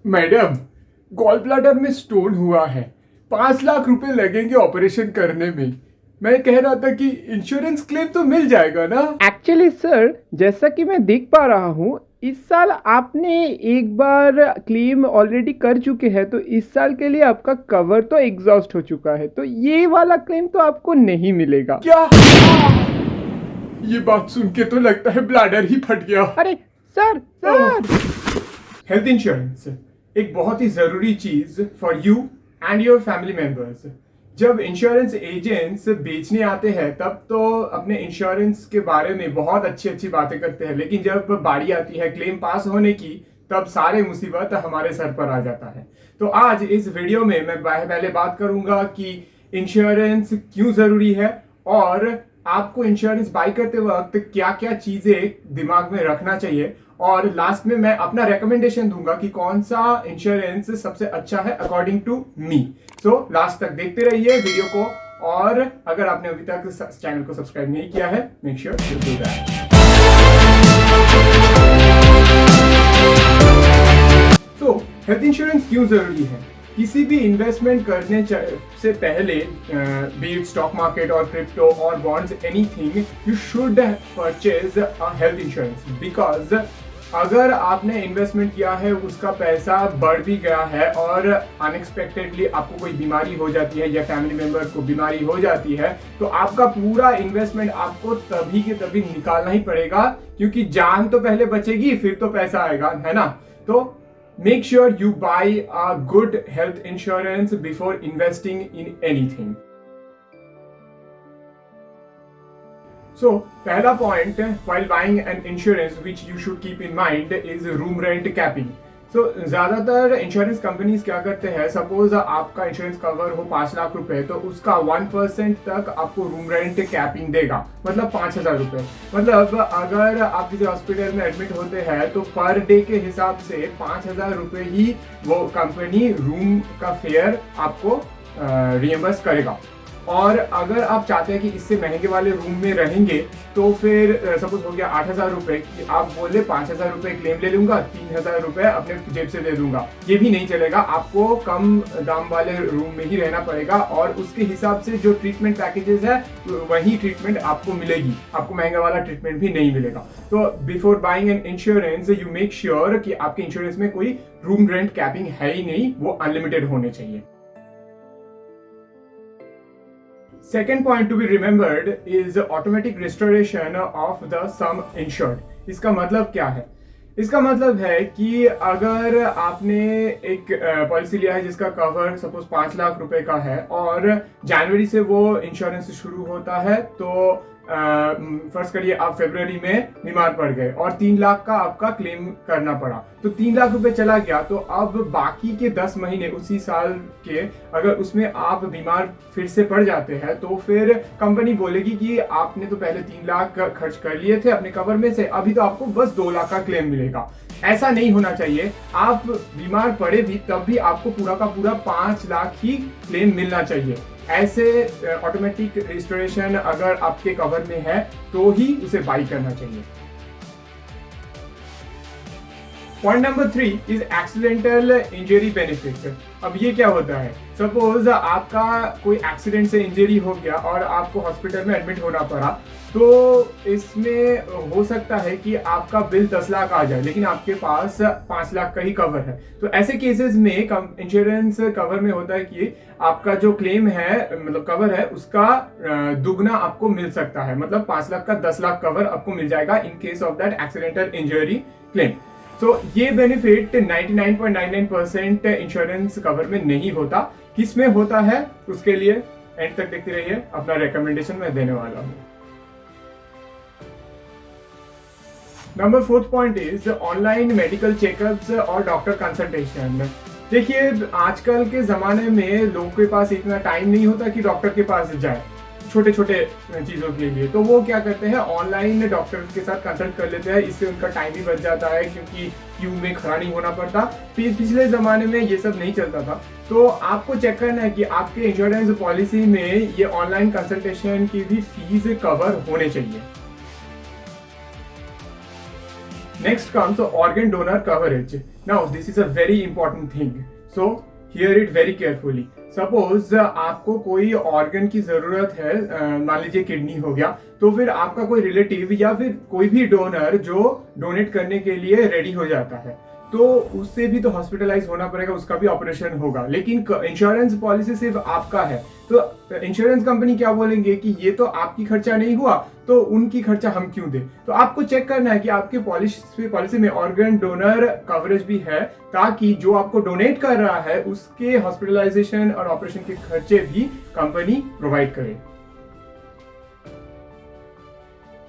Madam, gall bladder में stone हुआ है। 5 लाख रुपए लगेंगे ऑपरेशन करने में। मैं कह रहा था कि इंश्योरेंस क्लेम तो मिल जाएगा ना? एक्चुअली सर, जैसा कि मैं देख पा रहा हूँ, इस साल आपने एक बार क्लेम ऑलरेडी कर चुके हैं, तो इस साल के लिए आपका कवर तो एग्जॉस्ट हो चुका है, तो ये वाला क्लेम तो आपको नहीं मिलेगा। क्या? ये बात सुन के तो लगता है ब्लैडर ही फट गया। अरे सर सर, हेल्थ इंश्योरेंस एक बहुत ही जरूरी चीज for you and your family members. जब इंश्योरेंस एजेंट्स बेचने आते हैं तब तो अपने इंश्योरेंस के बारे में बहुत अच्छी अच्छी बातें करते हैं, लेकिन जब बारी आती है क्लेम पास होने की तब सारे मुसीबत हमारे सर पर आ जाता है। तो आज इस वीडियो में मैं पहले बात करूंगा कि इंश्योरेंस क्यों जरूरी है और आपको इंश्योरेंस बाय करते वक्त क्या क्या चीजें दिमाग में रखना चाहिए, और लास्ट में मैं अपना रेकमेंडेशन दूंगा कि कौन सा इंश्योरेंस सबसे अच्छा है according to me. So last तक देखते रहिए वीडियो को, और अगर आपने अभी तक चैनल को सब्सक्राइब नहीं किया है, make sure you do that. So health insurance क्यों जरूरी है? किसी भी इन्वेस्टमेंट करने से पहले, बी इट स्टॉक मार्केट और क्रिप्टो और bonds, anything, you should purchase a health insurance, because अगर आपने इन्वेस्टमेंट किया है, उसका पैसा बढ़ भी गया है और अनएक्सपेक्टेडली आपको कोई बीमारी हो जाती है या फैमिली मेंबर को बीमारी हो जाती है, तो आपका पूरा इन्वेस्टमेंट आपको तभी के तभी निकालना ही पड़ेगा, क्योंकि जान तो पहले बचेगी फिर तो पैसा आएगा, है ना? तो make sure you buy a good health insurance before investing in anything. So, पहला point while buying an insurance which you should keep in mind is room rent capping. So, ज्यादातर इंश्योरेंस कंपनीज क्या करते हैं, suppose आपका insurance cover हो 5 लाख रुपए, तो उसका 1% तक आपको रूम रेंट कैपिंग देगा, मतलब 5,000 रुपए। मतलब अगर आप किसी हॉस्पिटल में एडमिट होते हैं तो पर डे के हिसाब से 5,000 रुपए ही वो कंपनी रूम का फेयर आपको रियम्बर्स करेगा। और अगर आप चाहते हैं कि इससे महंगे वाले रूम में रहेंगे, तो फिर सपोज हो गया 8,000 रुपए, आप बोले 5,000 रुपए क्लेम ले लूंगा, 3,000 रुपए अपने जेब से दे दूंगा, ये भी नहीं चलेगा। आपको कम दाम वाले रूम में ही रहना पड़ेगा और उसके हिसाब से जो ट्रीटमेंट पैकेजेस है वही ट्रीटमेंट आपको मिलेगी, आपको महंगा वाला ट्रीटमेंट भी नहीं मिलेगा। तो before buying an insurance you make sure कि आपके इंश्योरेंस में कोई रूम रेंट कैपिंग है ही नहीं, वो अनलिमिटेड होने चाहिए। Second point to be remembered is automatic restoration of the sum insured. इसका मतलब क्या है? इसका मतलब है कि अगर आपने एक पॉलिसी लिया है जिसका कवर सपोज 5 लाख रुपए का है और जनवरी से वो इंश्योरेंस शुरू होता है, तो फर्स्ट करिए आप फरवरी में बीमार पड़ गए और 3 लाख का आपका क्लेम करना पड़ा, तो 3 लाख रुपए चला गया। तो अब बाकी के 10 महीने उसी साल के अगर उसमें आप बीमार फिर से पड़ जाते हैं, तो फिर कंपनी बोलेगी कि आपने तो पहले 3 लाख खर्च कर लिए थे अपने कवर में से, अभी तो आपको बस 2 लाख का क्लेम मिलेगा। ऐसा नहीं होना चाहिए। आप बीमार पड़े भी तब भी आपको पूरा का पूरा 5 लाख ही क्लेम मिलना चाहिए। ऐसे ऑटोमेटिक रिस्टोरेशन अगर आपके कवर में है तो ही उसे बाई करना चाहिए। Point number 3 is accidental injury benefit. अब ये क्या होता है? सपोज आपका कोई एक्सीडेंट से इंजरी हो गया और आपको हॉस्पिटल में एडमिट होना पड़ा, तो इसमें हो सकता है कि आपका बिल 10 लाख आ जाए, लेकिन आपके पास 5 लाख का ही कवर है। तो ऐसे केसेस में इंश्योरेंस कवर में होता है कि आपका जो क्लेम है, मतलब कवर है, उसका दुगना आपको मिल सकता है। मतलब 5 लाख का 10 लाख कवर आपको मिल जाएगा in case of that accidental injury claim. तो ये बेनिफिट 99.99% इंश्योरेंस कवर में नहीं होता। किस में होता है उसके लिए एंड तक देखते रहिए, अपना रिकमेंडेशन मैं देने वाला हूँ। Number 4th point is online medical checkups और डॉक्टर कंसल्टेशन। देखिए, आजकल के जमाने में लोगों के पास इतना टाइम नहीं होता कि डॉक्टर के पास जाए छोटे छोटे चीज़ों के लिए, तो वो क्या करते हैं, ऑनलाइन डॉक्टर के साथ कंसल्ट कर लेते हैं। इससे उनका टाइम भी बच जाता है क्योंकि क्यू में खड़ा नहीं होना पड़ता। पिछले ज़माने में ये सब नहीं चलता था। तो आपको चेक करना है कि आपके इंश्योरेंस पॉलिसी में ये ऑनलाइन कंसल्टेशन की भी फीस कवर होने चाहिए। Next comes organ donor coverage. Now this is a very important thing. So hear it very carefully. Suppose आपको कोई ऑर्गन की जरूरत है, मान लीजिए किडनी हो गया, तो फिर आपका कोई रिलेटिव या फिर कोई भी डोनर जो डोनेट करने के लिए रेडी हो जाता है, तो उससे भी तो हॉस्पिटलाइज होना पड़ेगा, उसका भी ऑपरेशन होगा, लेकिन इंश्योरेंस पॉलिसी सिर्फ आपका है। तो इंश्योरेंस कंपनी क्या बोलेंगे कि ये तो आपकी खर्चा नहीं हुआ, तो उनकी खर्चा हम क्यों दें। तो आपको चेक करना है कि आपके पॉलिसी में ऑर्गन डोनर कवरेज भी है, ताकि जो आपको डोनेट कर रहा है उसके हॉस्पिटलाइजेशन और ऑपरेशन के खर्चे भी कंपनी प्रोवाइड करे।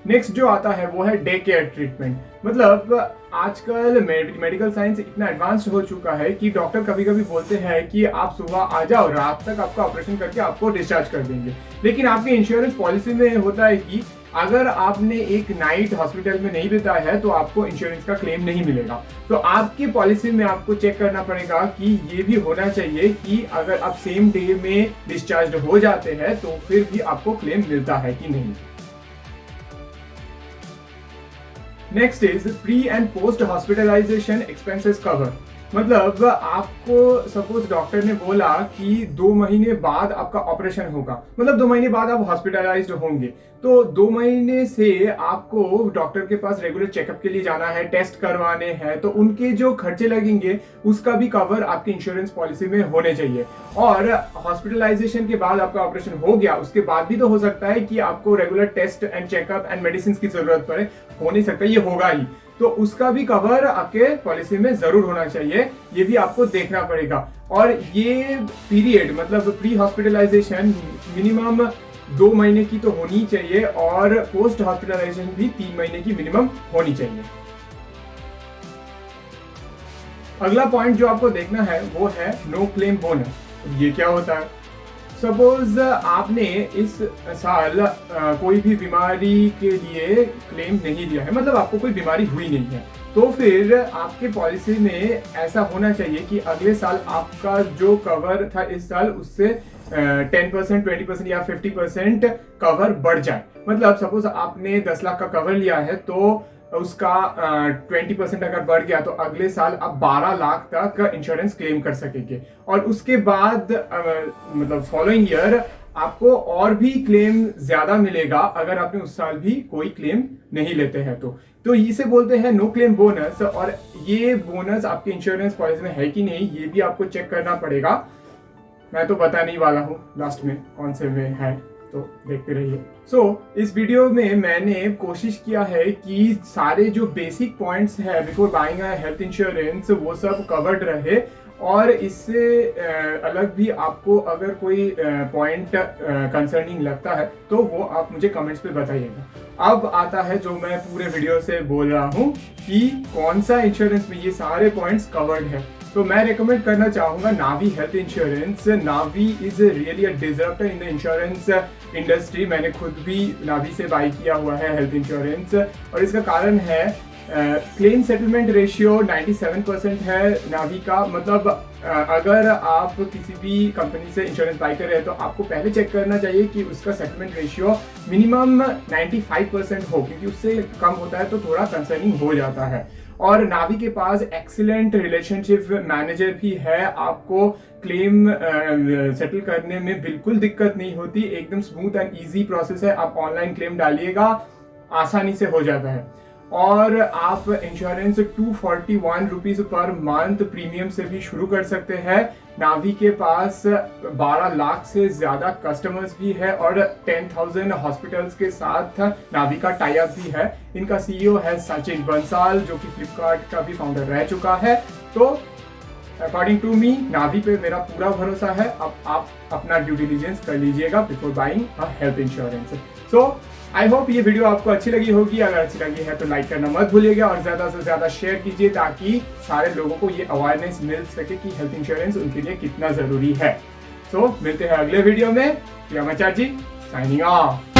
नेक्स्ट जो आता है वो है डे केयर ट्रीटमेंट। मतलब आजकल मेडिकल साइंस इतना एडवांस हो चुका है कि डॉक्टर कभी कभी बोलते हैं कि आप सुबह आ जाओ, रात तक आपका ऑपरेशन करके आपको डिस्चार्ज कर देंगे, लेकिन आपके इंश्योरेंस पॉलिसी में होता है कि अगर आपने एक नाइट हॉस्पिटल में नहीं बिताया है तो आपको इंश्योरेंस का क्लेम नहीं मिलेगा। तो आपकी पॉलिसी में आपको चेक करना पड़ेगा कि ये भी होना चाहिए कि अगर आप सेम डे में डिस्चार्ज हो जाते हैं तो फिर भी आपको क्लेम मिलता है कि नहीं। Next is pre and post hospitalization expenses cover. मतलब आपको सपोज डॉक्टर ने बोला कि 2 महीने बाद आपका ऑपरेशन होगा, मतलब 2 महीने बाद आप हॉस्पिटलाइज्ड होंगे, तो 2 महीने से आपको डॉक्टर के पास रेगुलर चेकअप के लिए जाना है, टेस्ट करवाने हैं, तो उनके जो खर्चे लगेंगे उसका भी कवर आपके इंश्योरेंस पॉलिसी में होने चाहिए। और हॉस्पिटलाइजेशन के बाद आपका ऑपरेशन हो गया, उसके बाद भी तो हो सकता है कि आपको regular test and checkup and medicine की जरूरत पड़े, हो नहीं सकता, ये होगा ही, तो उसका भी कवर आपके पॉलिसी में जरूर होना चाहिए, ये भी आपको देखना पड़ेगा। और ये पीरियड मतलब प्री हॉस्पिटलाइजेशन मिनिमम 2 महीने की तो होनी चाहिए और पोस्ट हॉस्पिटलाइजेशन भी 3 महीने की मिनिमम होनी चाहिए। अगला पॉइंट जो आपको देखना है वो है नो क्लेम बोनस। ये क्या होता है? सपोज आपने इस साल कोई भी बीमारी के लिए क्लेम नहीं दिया है, मतलब आपको कोई बीमारी हुई नहीं है, तो फिर आपके पॉलिसी में ऐसा होना चाहिए कि अगले साल आपका जो कवर था इस साल उससे 10%, 20% या 50% कवर बढ़ जाए। मतलब सपोज आपने 10 लाख का कवर लिया है, तो उसका 20% अगर बढ़ गया तो अगले साल आप 12 लाख तक इंश्योरेंस क्लेम कर सकेंगे। और उसके बाद मतलब फॉलोइंग ईयर आपको और भी क्लेम ज्यादा मिलेगा अगर आपने उस साल भी कोई क्लेम नहीं लेते हैं तो इसे बोलते हैं नो क्लेम बोनस। और ये बोनस आपके इंश्योरेंस पॉलिसी में है कि नहीं ये भी आपको चेक करना पड़ेगा। मैं तो बता नहीं वाला हूँ लास्ट में कौन से में है, तो देखते रहिए। इस वीडियो में मैंने कोशिश किया है कि सारे जो बेसिक पॉइंट्स है before buying a health insurance वो सब कवर्ड रहे, और इससे अलग भी आपको अगर कोई पॉइंट कंसर्निंग लगता है तो वो आप मुझे कमेंट्स पे बताइएगा। अब आता है जो मैं पूरे वीडियो से बोल रहा हूँ कि कौन सा इंश्योरेंस में ये सारे पॉइंट्स कवर्ड है। तो मैं रेकमेंड करना चाहूंगा Navi health insurance. Navi is really a disruptor in the insurance industry. मैंने खुद भी नावी से बाई किया हुआ है हेल्थ इंश्योरेंस, और इसका कारण है क्लेम सेटलमेंट रेशियो 97% है नावी का। मतलब अगर आप किसी भी कंपनी से इंश्योरेंस बाई कर रहे हैं तो आपको पहले चेक करना चाहिए कि उसका सेटलमेंट रेशियो मिनिमम 95% हो, क्योंकि उससे कम होता है तो थोड़ा कंसर्निंग हो जाता है। और नावी के पास एक्सीलेंट रिलेशनशिप मैनेजर भी है, आपको क्लेम सेटल करने में बिल्कुल दिक्कत नहीं होती, एकदम स्मूथ एंड इजी प्रोसेस है। आप ऑनलाइन क्लेम डालिएगा, आसानी से हो जाता है। और आप insurance 241 rupees per month premium से भी शुरू कर सकते हैं। नावी के पास 12 लाख से ज्यादा कस्टमर्स भी है और 10,000 हॉस्पिटल्स के साथ नावी का टाई अप भी है। इनका सीईओ है सचिन बंसाल, जो कि फ्लिपकार्ट का भी फाउंडर रह चुका है। तो अकॉर्डिंग टू मी नावी पे मेरा पूरा भरोसा है। अब आप अपना ड्यू डिलिजेंस कर लीजिएगा before buying a health insurance. I hope ये वीडियो आपको अच्छी लगी होगी। अगर अच्छी लगी है तो लाइक करना मत भूलिएगा और ज्यादा से ज्यादा शेयर कीजिए, ताकि सारे लोगों को ये अवेयरनेस मिल सके कि हेल्थ इंश्योरेंस उनके लिए कितना जरूरी है। मिलते हैं अगले वीडियो में। प्रिया आचार्य जी साइनिंग ऑफ।